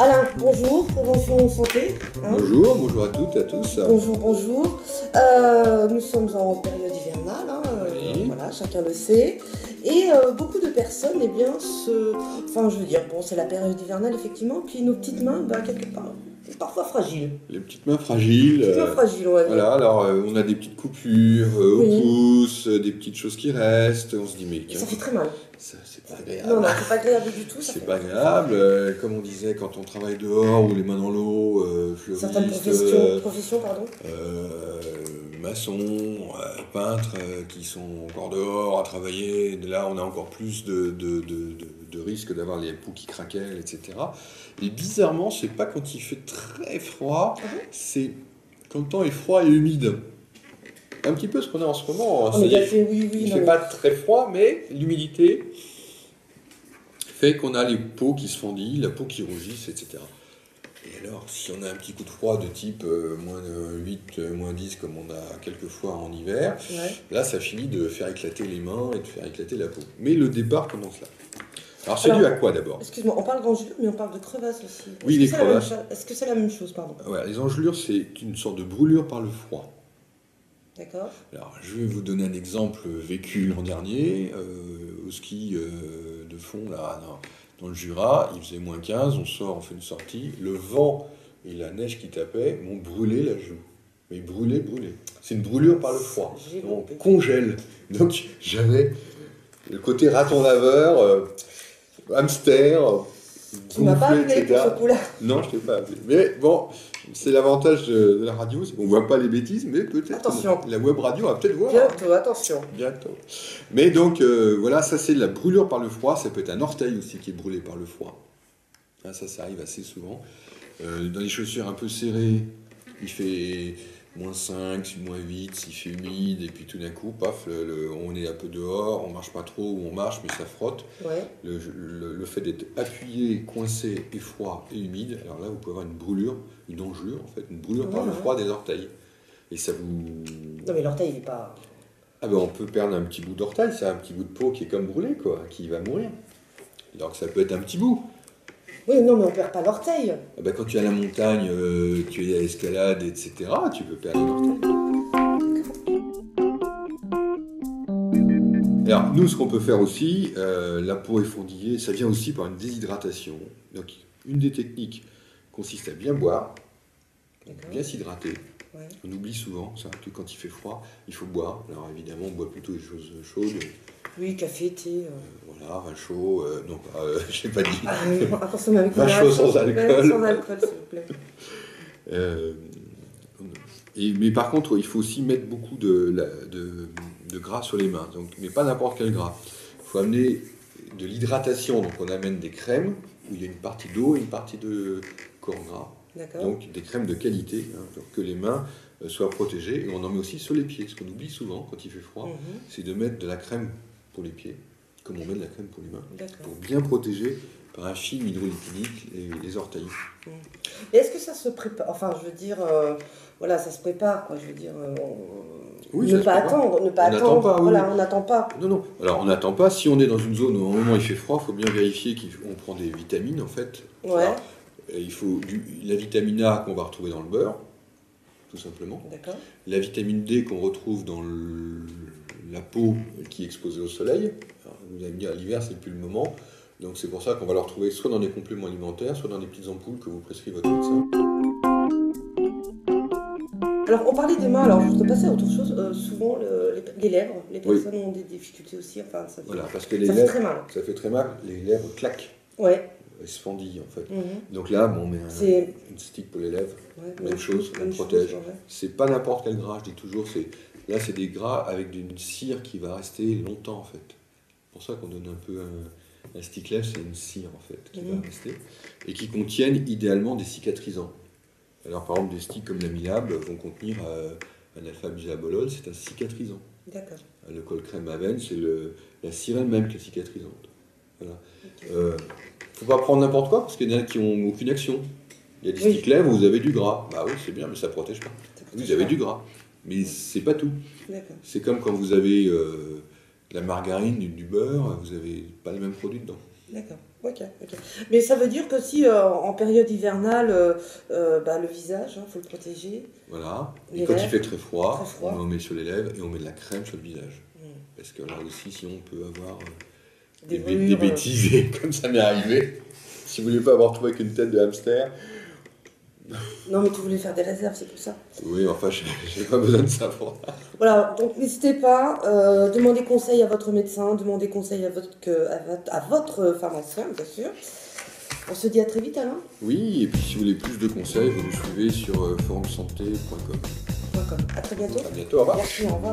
Alain, bonjour, prévention santé. Bonjour, bonjour à toutes et à tous. Bonjour, bonjour. Nous sommes en période hivernale, Oui. voilà, chacun le sait. Et beaucoup de personnes, eh bien, enfin, je veux dire, bon, c'est la période hivernale, effectivement, puis nos petites mains, quelque part, parfois fragiles. Les petites mains fragiles. Petites mains fragiles, on va dire. Voilà, alors on a des petites coupures au Oui. pouce, des petites choses qui restent. On se dit, mais Et ça fait très mal. c'est pas agréable. Non, non, c'est pas agréable du tout. Ça C'est fait pas agréable. Comme on disait, quand on travaille dehors ou les mains dans l'eau, certaines fleuristes, professions, pardon. maçons, peintres qui sont encore dehors à travailler. Là, on a encore plus de risques d'avoir les peaux qui craquellent, etc. Et bizarrement, c'est pas quand il fait très froid, c'est quand le temps est froid et humide. Un petit peu ce qu'on a en ce moment. Hein. Oh, mais C'est-à-dire, il il fait pas très froid, mais l'humidité fait qu'on a les peaux qui se fendillent, la peau qui rougisse, etc. Et alors, si on a un petit coup de froid de type moins 8, moins 10, comme on a quelquefois en hiver, Ouais. là, ça finit de faire éclater les mains et de faire éclater la peau. Mais le départ commence là. Alors, c'est Alors, dû à quoi d'abord? Excuse-moi, on parle d'engelures, mais on parle de crevasses aussi. Oui, Est-ce les que c'est la même crevasses. chose Est-ce que c'est la même chose, pardon? Ouais, les engelures, c'est une sorte de brûlure par le froid. D'accord. Alors, je vais vous donner un exemple vécu l'an dernier, au ski de fond, là, dans le Jura, il faisait moins 15, on sort, on fait une sortie, le vent et la neige qui tapait m'ont brûlé la joue. Mais brûlé. C'est une brûlure par le froid. J'ai On compris. congèle. Donc, j'avais le côté raton laveur, hamster, Tu m'as pas gonflé, appelé pour etc. ce coup-là. Non, je t'ai pas appelé. Mais bon, c'est l'avantage de la radio, c'est qu'on voit pas les bêtises, mais peut-être Attention. la web radio va peut-être voir. Bientôt, attention. Bientôt. Mais donc, voilà, ça c'est de la brûlure par le froid. Ça peut être un orteil aussi qui est brûlé par le froid. Ah, ça arrive assez souvent. Dans les chaussures un peu serrées, il fait moins 5, moins 8, s'il fait humide, et puis tout d'un coup, paf, on est un peu dehors, on marche pas trop, ou on marche, mais ça frotte. Ouais. Le fait d'être appuyé, coincé et froid et humide, alors là, vous pouvez avoir une brûlure, une engelure, en fait, une brûlure par le froid des orteils. Et ça vous... Non, mais l'orteil, il est pas. Ah ben on peut perdre un petit bout d'orteil, c'est un petit bout de peau qui est comme brûlé, quoi, qui va mourir. Alors que ça peut être un petit bout. Oui, non, mais on perd pas l'orteil. Ah ben quand tu es à la montagne, tu es à l'escalade, etc., tu peux perdre l'orteil. Alors nous, ce qu'on peut faire aussi, la peau effondillée, ça vient aussi par une déshydratation. Donc une des techniques consiste à bien boire, D'accord. bien s'hydrater. Ouais. On oublie souvent ça, que quand il fait froid, il faut boire. Alors évidemment, on boit plutôt des choses chaudes. Oui, café, thé. Voilà, vin chaud, non, je n'ai pas dit. Ah, mais à consommer avec Vin chaud modération, sans s'il vous plaît. alcool. Sans alcool, s'il vous plaît. Mais par contre, il faut aussi mettre beaucoup de gras sur les mains, donc, mais pas n'importe quel gras. Il faut amener de l'hydratation, donc on amène des crèmes où il y a une partie d'eau et une partie de corps gras. D'accord. Donc des crèmes de qualité, pour que les mains soient protégées. Et on en met aussi sur les pieds. Ce qu'on oublie souvent quand il fait froid, Mhm. c'est de mettre de la crème pour les pieds, comme on met de la crème pour les mains, D'accord. pour bien protéger par un film hydroalcoolique les orteils. Et est-ce que ça se prépare? Enfin, je veux dire, voilà, ça se prépare, quoi. Je veux dire, Oui, ça ne se pas prépare. attendre, ne pas On attendre. n'attend pas, oui, Voilà, oui. on n'attend pas. Non. Alors on n'attend pas. Si on est dans une zone où à un moment il fait froid, il faut bien vérifier qu'on prend des vitamines en fait. Ouais. Alors, il faut la vitamine A qu'on va retrouver dans le beurre, tout simplement. D'accord. La vitamine D qu'on retrouve dans la peau qui est exposée au soleil. Alors, vous allez me dire, à l'hiver, c'est plus le moment. Donc c'est pour ça qu'on va la retrouver soit dans des compléments alimentaires, soit dans des petites ampoules que vous prescrit votre médecin. Alors, on parlait des mains, alors je voudrais passer à autre chose. Souvent, les lèvres, les Oui. personnes ont des difficultés aussi. Enfin, ça fait, Voilà, parce que les ça fait lèvres, très mal. ça fait très mal, les lèvres claquent, Ouais. elles se fendillent en fait. Mhm. Donc là, bon, on met C'est- une stick pour les lèvres. Ouais, Même chose, on même protège. chose, ouais. C'est pas n'importe quel gras, je dis toujours, là c'est des gras avec une cire qui va rester longtemps en fait. C'est pour ça qu'on donne un peu un stick lèvre, c'est une cire en fait qui va rester et qui contiennent idéalement des cicatrisants. Alors par exemple des sticks comme l'amylab vont contenir un alpha-bisabolol, c'est un cicatrisant. D'accord. Le col crème Aven, c'est la cire elle-même qui est cicatrisante. Voilà. Faut pas prendre n'importe quoi parce qu'il y en a qui n'ont aucune action. Il y a des sticks lèvres où vous avez du gras. Bah oui, c'est bien, mais ça protège pas. Vous avez du gras, mais c'est pas tout. D'accord. C'est comme quand vous avez de la margarine, du beurre, vous n'avez pas les mêmes produits dedans. D'accord, ok. Mais ça veut dire que si en période hivernale, le visage, faut le protéger. Voilà. Et Les quand il lèvres, fait très froid, très froid. on en met sur les lèvres et on met de la crème sur le visage. Parce que là aussi, sinon, on peut avoir des brûlures, bêtises, comme ça m'est arrivé. Si vous voulez pas avoir trouvé qu'une tête de hamster. Non, mais tu voulais faire des réserves, c'est pour ça. Oui, enfin, j'ai pas besoin de ça pour ça. Voilà, donc n'hésitez pas, demandez conseil à votre médecin, demandez conseil à votre pharmacien, bien sûr. On se dit à très vite, Alain. Oui, et puis si vous voulez plus de conseils, vous nous suivez sur forumsanté.com. À très bientôt. À bientôt, au revoir. Merci, au revoir.